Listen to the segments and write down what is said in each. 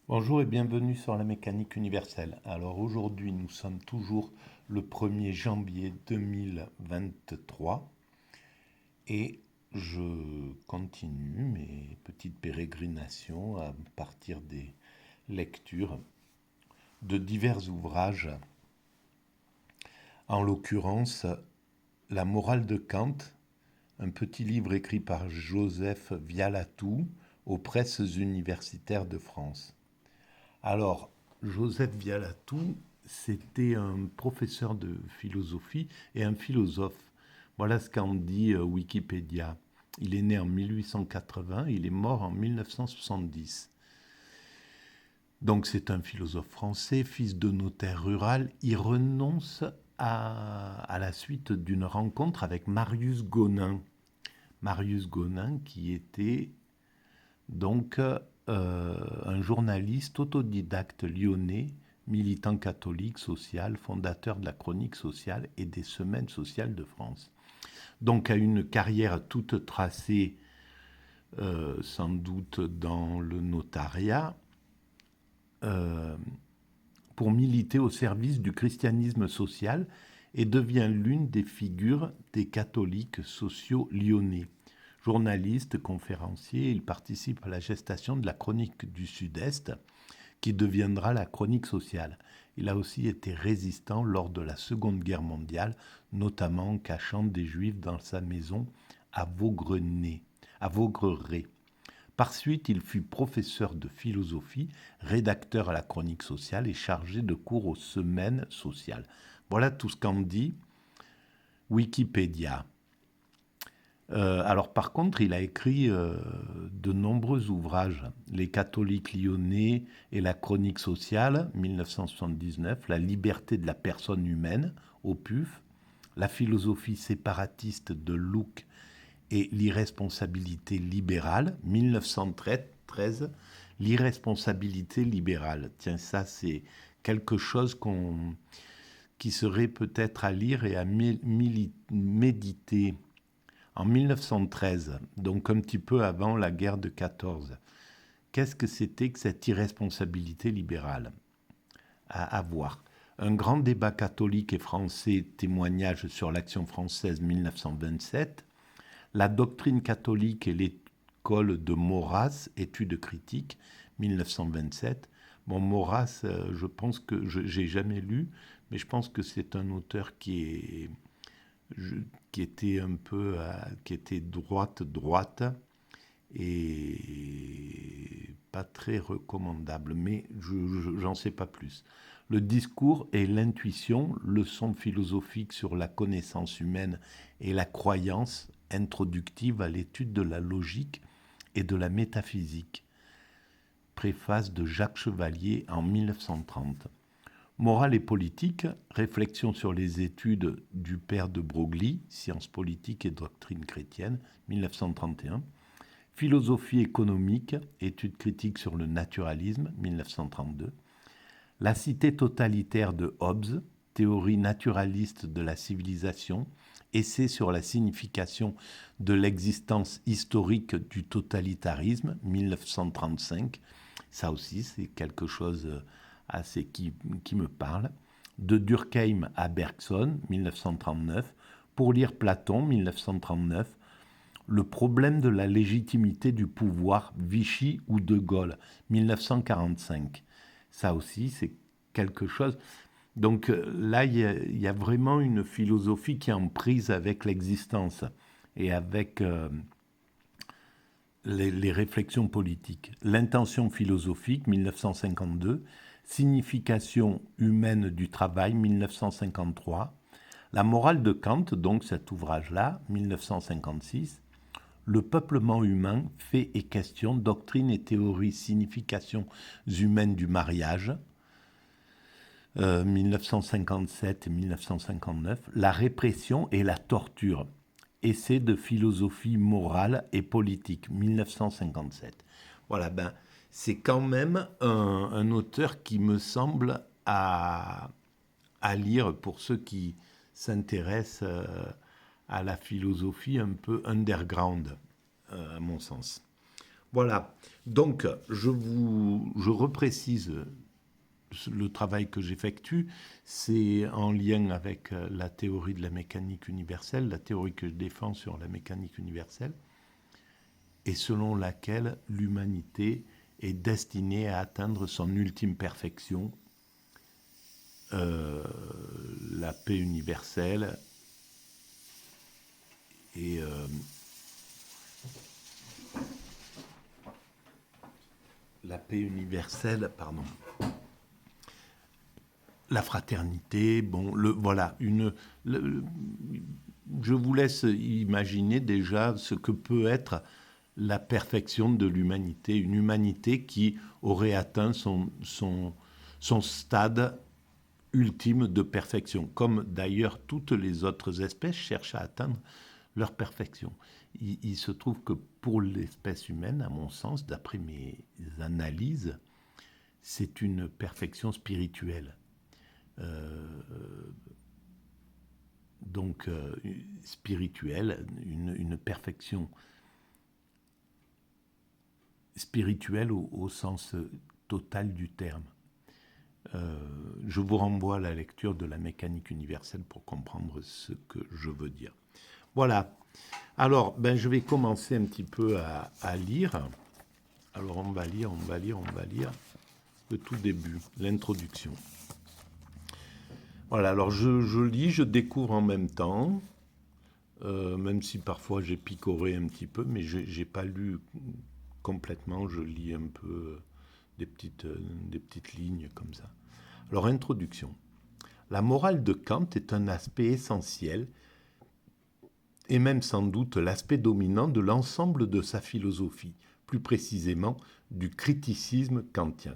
Bonjour et bienvenue sur la mécanique universelle. Alors aujourd'hui, nous sommes toujours le 1er janvier 2023 et je continue mes petites pérégrinations à partir des lectures de divers ouvrages, en l'occurrence La morale de Kant, un petit livre écrit par Joseph Vialatou aux presses universitaires de France. Alors, Joseph Vialatou, c'était un professeur de philosophie et un philosophe. Voilà ce qu'en dit Wikipédia. Il est né en 1880, il est mort en 1970. Donc c'est un philosophe français, fils de notaire rural. Il renonce à la suite d'une rencontre avec Marius Gonin. Marius Gonin qui était donc un journaliste autodidacte lyonnais, militant catholique social, fondateur de la Chronique sociale et des Semaines sociales de France. Donc a une carrière toute tracée, sans doute dans le notariat, euh, pour militer au service du christianisme social et devient l'une des figures des catholiques sociaux lyonnais. Journaliste, conférencier, il participe à la gestation de la Chronique du Sud-Est, qui deviendra la Chronique sociale. Il a aussi été résistant lors de la Seconde Guerre mondiale, notamment en cachant des Juifs dans sa maison à Vaugrenay, à Vaugreray. Par suite, il fut professeur de philosophie, rédacteur à la Chronique sociale et chargé de cours aux Semaines sociales. Voilà tout ce qu'en dit Wikipédia. Alors par contre, il a écrit de nombreux ouvrages. Les catholiques lyonnais et la chronique sociale, 1979, La liberté de la personne humaine, au PUF, La philosophie séparatiste de Luc et l'irresponsabilité libérale, 1913, L'irresponsabilité libérale. Tiens, ça c'est quelque chose qui serait peut-être à lire et à méditer. En 1913, donc un petit peu avant la guerre de 14, qu'est-ce que c'était que cette irresponsabilité libérale à avoir? Un grand débat catholique et français, témoignage sur l'action française 1927, la doctrine catholique et l'école de Maurras, études critiques 1927. Bon, Maurras, je pense que je n'ai jamais lu, mais je pense que c'est un auteur qui était un peu, qui était droite et pas très recommandable, mais j'en sais pas plus. Le discours et l'intuition, leçon philosophique sur la connaissance humaine et la croyance introductive à l'étude de la logique et de la métaphysique. Préface de Jacques Chevalier en 1930. Morale et politique, réflexion sur les études du père de Broglie, Sciences politiques et doctrine chrétienne, 1931. Philosophie économique, études critiques sur le naturalisme, 1932. La cité totalitaire de Hobbes, théorie naturaliste de la civilisation, essai sur la signification de l'existence historique du totalitarisme, 1935. Ça aussi, c'est quelque chose assez qui me parle. De Durkheim à Bergson, 1939. Pour lire Platon, 1939. Le problème de la légitimité du pouvoir, Vichy ou De Gaulle, 1945. Ça aussi, c'est quelque chose. Donc là, il y a vraiment une philosophie qui est en prise avec l'existence et avec les réflexions politiques. L'intention philosophique, 1952. Signification humaine du travail, 1953. La morale de Kant, donc cet ouvrage-là, 1956. Le peuplement humain, faits et questions, doctrine et théorie, significations humaines du mariage, 1957 et 1959. La répression et la torture, essai de philosophie morale et politique, 1957. Voilà, ben, c'est quand même un auteur qui me semble à lire pour ceux qui s'intéressent à la philosophie un peu underground, à mon sens. Voilà. Donc, je reprécise le travail que j'effectue, c'est en lien avec la théorie de la mécanique universelle, la théorie que je défends sur la mécanique universelle, et selon laquelle l'humanité est destinée à atteindre son ultime perfection, la paix universelle et la paix universelle, pardon, la fraternité, bon, voilà, je vous laisse imaginer déjà ce que peut être la perfection de l'humanité, une humanité qui aurait atteint son stade ultime de perfection, comme d'ailleurs toutes les autres espèces cherchent à atteindre leur perfection. Il se trouve que pour l'espèce humaine, à mon sens, d'après mes analyses, c'est une perfection spirituelle. Donc spirituelle, une perfection spirituelle au sens total du terme. Je vous renvoie à la lecture de la mécanique universelle pour comprendre ce que je veux dire. Voilà. Alors, je vais commencer un petit peu à lire. Alors, on va lire le tout début, l'introduction. Voilà, alors je lis, je découvre en même temps, même si parfois j'ai picoré un petit peu, mais je n'ai pas lu complètement, je lis un peu des petites lignes comme ça. Alors, introduction. La morale de Kant est un aspect essentiel, et même sans doute l'aspect dominant de l'ensemble de sa philosophie, plus précisément du criticisme kantien.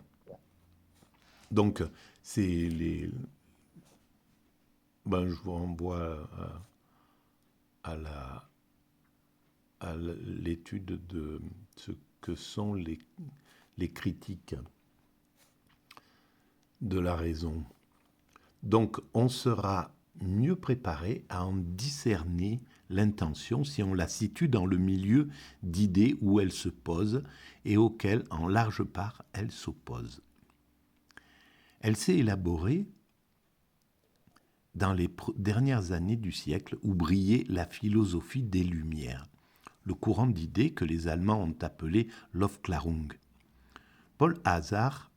Donc, c'est je vous renvoie à l'étude de ce que sont les critiques de la raison. Donc, on sera mieux préparé à en discerner l'intention si on la situe dans le milieu d'idées où elle se pose et auquel, en large part, elle s'oppose. Elle s'est élaborée dans les dernières années du siècle où brillait la philosophie des Lumières, le courant d'idées que les Allemands ont appelé l'Aufklärung. Paul Hazard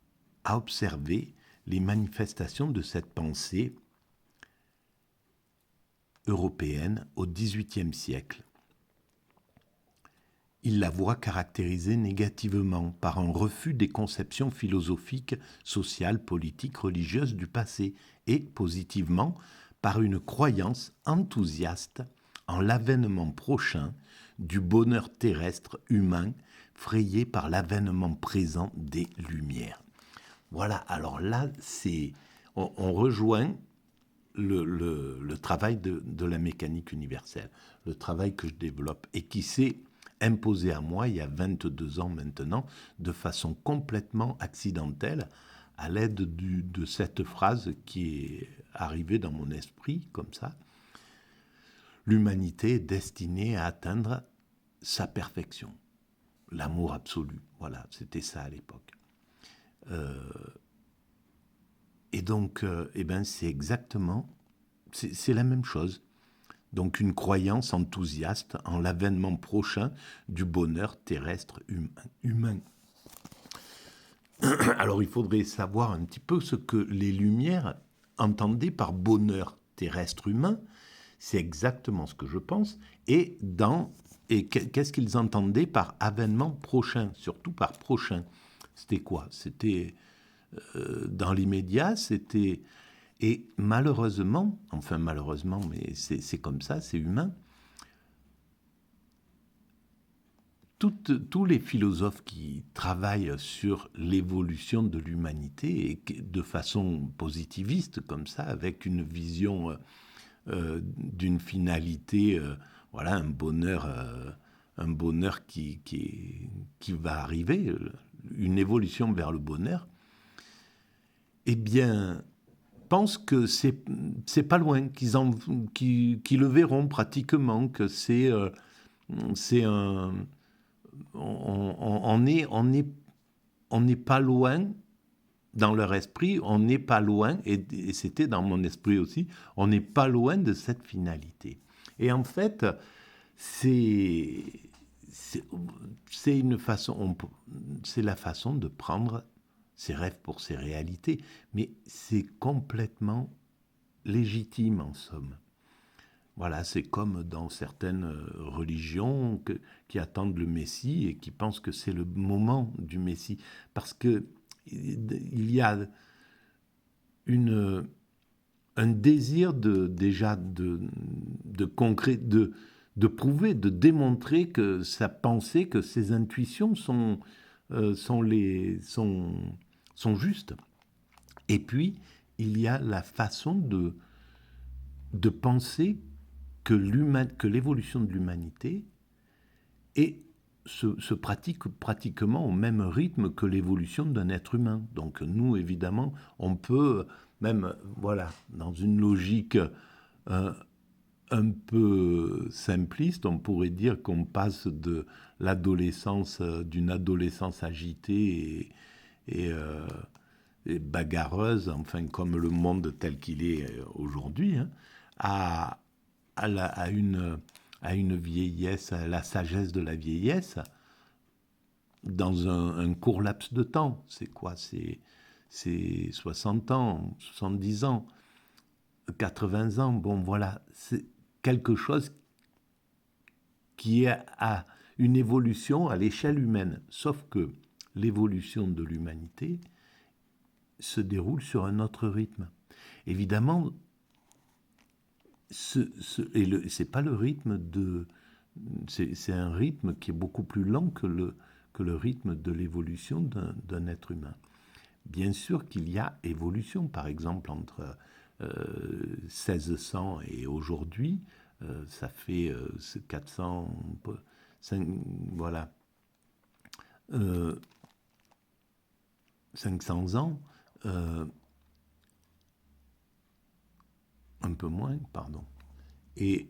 a observé les manifestations de cette pensée européenne au XVIIIe siècle. Il la voit caractérisée négativement par un refus des conceptions philosophiques, sociales, politiques, religieuses du passé et positivement par une croyance enthousiaste en l'avènement prochain du bonheur terrestre humain frayé par l'avènement présent des Lumières. Voilà, alors là, on rejoint le travail de la mécanique universelle, le travail que je développe et qui s'est imposé à moi il y a 22 ans maintenant, de façon complètement accidentelle, à l'aide de cette phrase qui est arrivée dans mon esprit, comme ça. L'humanité est destinée à atteindre sa perfection, l'amour absolu. Voilà, c'était ça à l'époque. Et donc, c'est exactement, c'est la même chose. Donc une croyance enthousiaste en l'avènement prochain du bonheur terrestre humain. Alors il faudrait savoir un petit peu ce que les Lumières entendaient par bonheur terrestre humain. C'est exactement ce que je pense. Et qu'est-ce qu'ils entendaient par avènement prochain, surtout par prochain? C'était quoi? C'était dans l'immédiat, c'était... Et malheureusement, mais c'est comme ça, c'est humain, tous les philosophes qui travaillent sur l'évolution de l'humanité, et de façon positiviste, comme ça, avec une vision d'une finalité, voilà, un bonheur qui va arriver, une évolution vers le bonheur, eh bien... pense que c'est pas loin, qu'ils le verront pratiquement, que c'est on n'est pas loin dans leur esprit, on n'est pas loin, et c'était dans mon esprit aussi, on n'est pas loin de cette finalité. Et en fait, c'est une façon, c'est la façon de prendre ses rêves pour ses réalités, mais c'est complètement légitime en somme. Voilà, c'est comme dans certaines religions qui attendent le Messie et qui pensent que c'est le moment du Messie, parce que il y a un désir déjà de concret, de prouver, de démontrer que sa pensée, que ses intuitions sont justes. Et puis, il y a la façon de penser que l'évolution de l'humanité se pratique pratiquement au même rythme que l'évolution d'un être humain. Donc nous, évidemment, on peut, même, voilà, dans une logique un peu simpliste, on pourrait dire qu'on passe de l'adolescence, d'une adolescence agitée et bagarreuse, enfin comme le monde tel qu'il est aujourd'hui, hein, à une vieillesse, à la sagesse de la vieillesse, dans un court laps de temps. C'est quoi? C'est 60 ans, 70 ans, 80 ans. Bon, voilà, c'est quelque chose qui a une évolution à l'échelle humaine. Sauf que l'évolution de l'humanité se déroule sur un autre rythme. Évidemment, c'est pas le rythme de... C'est un rythme qui est beaucoup plus lent que le rythme de l'évolution d'un être humain. Bien sûr qu'il y a évolution, par exemple, entre 1600 et aujourd'hui, ça fait 400, 500 ans, un peu moins, pardon. Et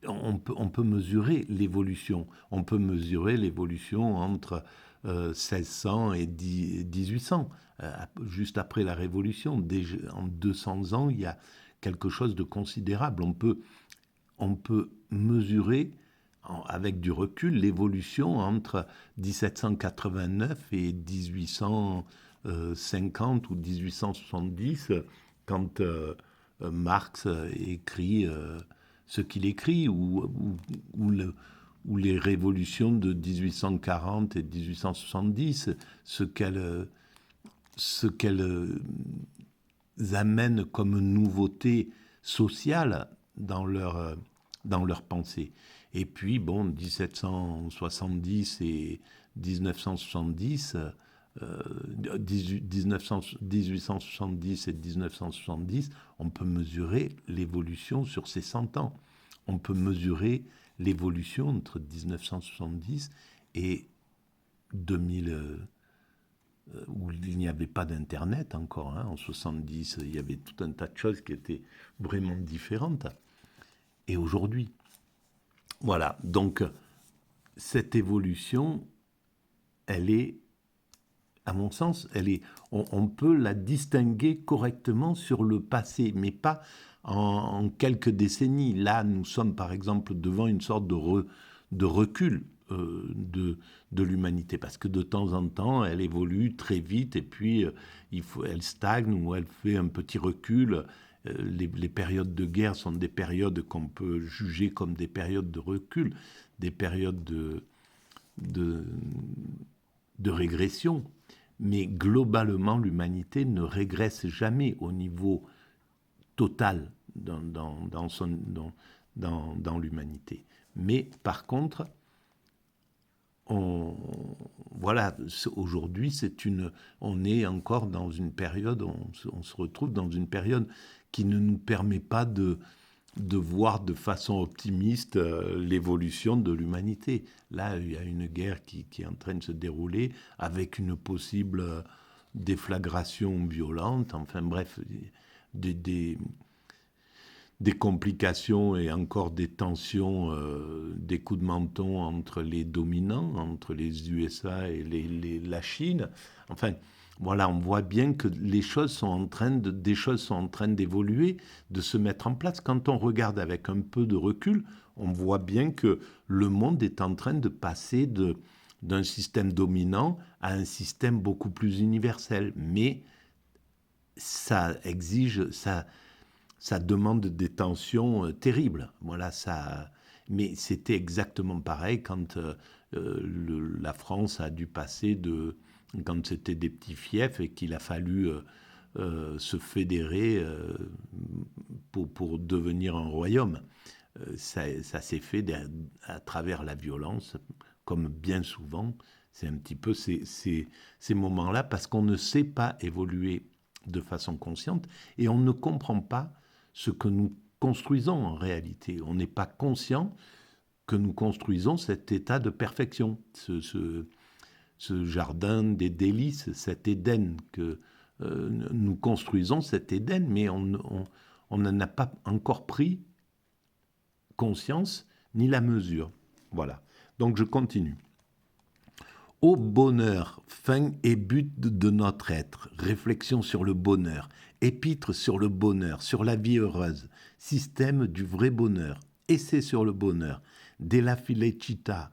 on peut mesurer l'évolution. On peut mesurer l'évolution entre 1600 et 1800, juste après la Révolution. Déjà, en 200 ans, il y a quelque chose de considérable. On peut mesurer avec du recul l'évolution entre 1789 et 1850 ou 1870, quand Marx écrit ce qu'il écrit, ou les révolutions de 1840 et 1870, ce qu'elles amènent comme nouveauté sociale dans leur pensée. Et puis, bon, 1770 et 1970, 1870 et 1970, on peut mesurer l'évolution sur ces 100 ans. On peut mesurer l'évolution entre 1970 et 2000, où il n'y avait pas d'Internet encore. Hein. En 70, il y avait tout un tas de choses qui étaient vraiment différentes. Et aujourd'hui, voilà. Donc, cette évolution, elle est, à mon sens, on peut la distinguer correctement sur le passé, mais pas en quelques décennies. Là, nous sommes par exemple devant une sorte de recul de l'humanité, parce que de temps en temps, elle évolue très vite et puis elle stagne ou elle fait un petit recul. Les périodes de guerre sont des périodes qu'on peut juger comme des périodes de recul, des périodes de régression. Mais globalement, l'humanité ne régresse jamais au niveau total dans l'humanité. Mais par contre, voilà, aujourd'hui, on est encore dans une période, on se retrouve dans une période qui ne nous permet pas de voir de façon optimiste l'évolution de l'humanité. Là, il y a une guerre qui est en train de se dérouler avec une possible déflagration violente, enfin bref, des des complications et encore des tensions, des coups de menton entre les dominants, entre les USA et la Chine. Enfin, voilà, on voit bien que des choses sont en train d'évoluer, de se mettre en place. Quand on regarde avec un peu de recul, on voit bien que le monde est en train de passer d'un système dominant à un système beaucoup plus universel. Mais ça exige, ça demande des tensions terribles. Voilà, ça. Mais c'était exactement pareil quand la France a dû passer quand c'était des petits fiefs et qu'il a fallu se fédérer pour devenir un royaume. Ça s'est fait à travers la violence, comme bien souvent. C'est un petit peu ces moments-là, parce qu'on ne sait pas évoluer de façon consciente et on ne comprend pas ce que nous construisons en réalité. On n'est pas conscient que nous construisons cet état de perfection, ce jardin des délices, cet Éden que nous construisons, cet Éden, mais on n'en a pas encore pris conscience ni la mesure. Voilà. Donc je continue. Ô bonheur, fin et but de notre être, réflexion sur le bonheur, épître sur le bonheur, sur la vie heureuse, système du vrai bonheur, essai sur le bonheur, della felicità,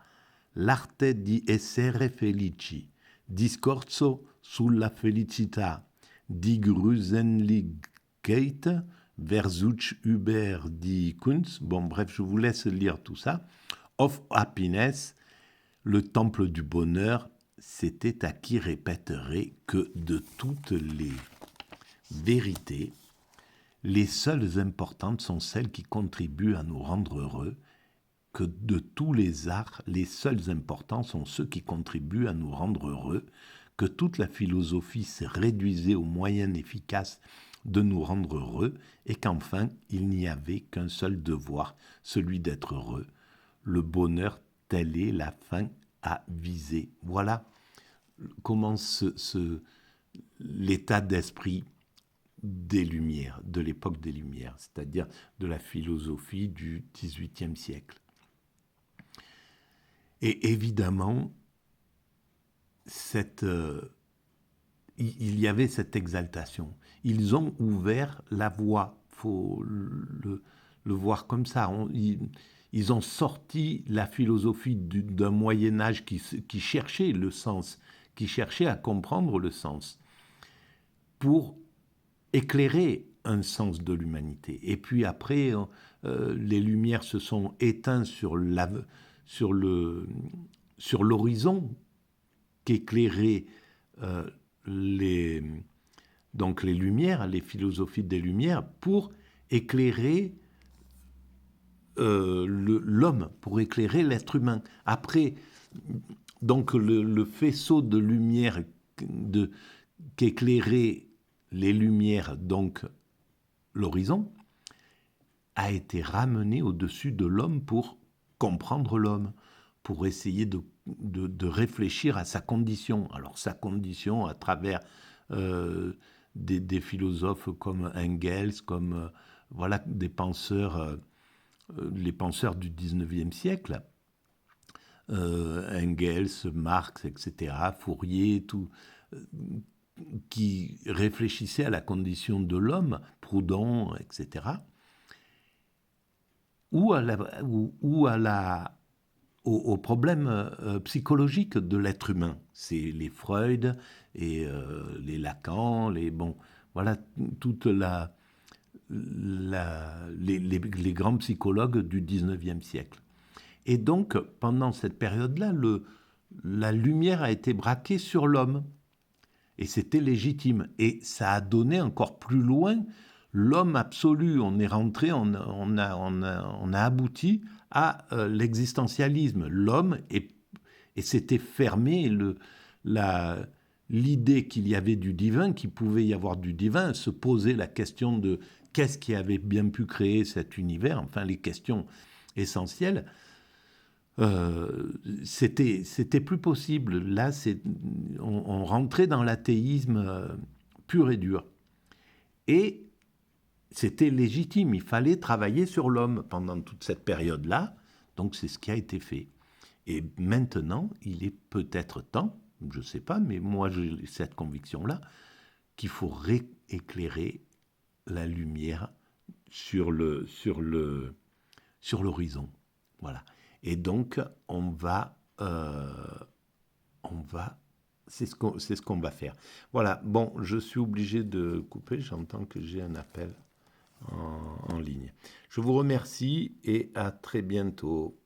l'arte di essere felici, discorso sulla felicità, die Grüsenlichkeit versus über die Kunst. Bon, bref, je vous laisse lire tout ça. Of happiness, le temple du bonheur, c'était à qui répéterait que de toutes les vérités, les seules importantes sont celles qui contribuent à nous rendre heureux, que de tous les arts, les seuls importants sont ceux qui contribuent à nous rendre heureux, que toute la philosophie se réduisait au moyen efficace de nous rendre heureux, et qu'enfin, il n'y avait qu'un seul devoir, celui d'être heureux. Le bonheur, telle est la fin à viser. Voilà comment l'état d'esprit des Lumières, de l'époque des Lumières, c'est-à-dire de la philosophie du XVIIIe siècle. Et évidemment, il y avait cette exaltation. Ils ont ouvert la voie, il faut le voir comme ça. Ils ont sorti la philosophie d'un Moyen-Âge qui cherchait le sens, qui cherchait à comprendre le sens, pour éclairer un sens de l'humanité. Et puis après, les Lumières se sont éteintes sur l'horizon qu'éclairaient les Lumières, les philosophies des Lumières, pour éclairer l'homme, pour éclairer l'être humain. Après, donc le faisceau de lumière qu'éclairait les Lumières, donc l'horizon, a été ramené au-dessus de l'homme pour comprendre l'homme, pour essayer de réfléchir à sa condition. Alors sa condition à travers des philosophes comme Engels, comme voilà, des penseurs, les penseurs du XIXe siècle, Engels, Marx, etc., Fourier, tout, qui réfléchissaient à la condition de l'homme, Proudhon, etc., ou au problème psychologique de l'être humain. C'est les Freud et les Lacan, voilà, toute les grands psychologues du XIXe siècle. Et donc, pendant cette période-là, la lumière a été braquée sur l'homme. Et c'était légitime. Et ça a donné encore plus loin l'homme absolu. On est rentré, on a abouti à l'existentialisme. L'homme, et c'était fermé, l'idée qu'il y avait du divin, qu'il pouvait y avoir du divin, se posait la question de qu'est-ce qui avait bien pu créer cet univers, enfin les questions essentielles. C'était plus possible. Là, on rentrait dans l'athéisme pur et dur. Et c'était légitime, il fallait travailler sur l'homme pendant toute cette période-là, donc c'est ce qui a été fait. Et maintenant, il est peut-être temps, je ne sais pas, mais moi j'ai cette conviction-là, qu'il faut rééclairer la lumière sur l'horizon. Voilà. Et donc, c'est ce qu'on va faire. Voilà. Bon, je suis obligé de couper. J'entends que j'ai un appel en ligne. Je vous remercie et à très bientôt.